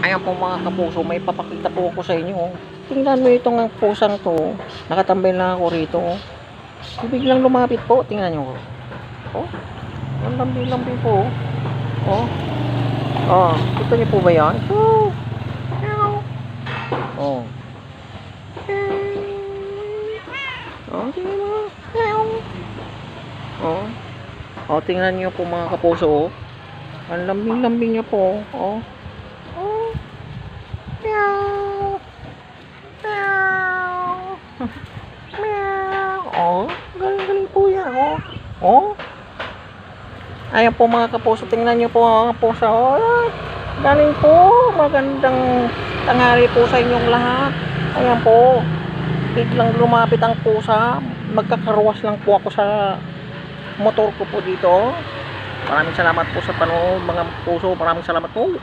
Ayan po mga kapuso, may papakita po ako sa inyo. Tingnan mo itong pusang to. Nakatambay lang ako rito. Biglang lumapit po. Tingnan nyo. Oh, ang lambi-lambi po. Oh, oh, kita niyo po ba yan? Oh, oh. Oh, tingnan mo. Oh, oh, tingnan nyo po mga kapuso. Ang lambing-lambing niya po. Oh. Oh. Meow. Meow. Meow. Oh, galing-galing po yan. Oh. Oh. Ayan po mga kapuso. Tingnan nyo po mga kapuso. Oh. Galing po. Magandang tanghali po sa inyong lahat. Ayan po. Biglang lumapit ang pusa. Magkakarwas lang po ako sa motor ko po dito. Maraming salamat po sa panonood mga puso. Maraming salamat po.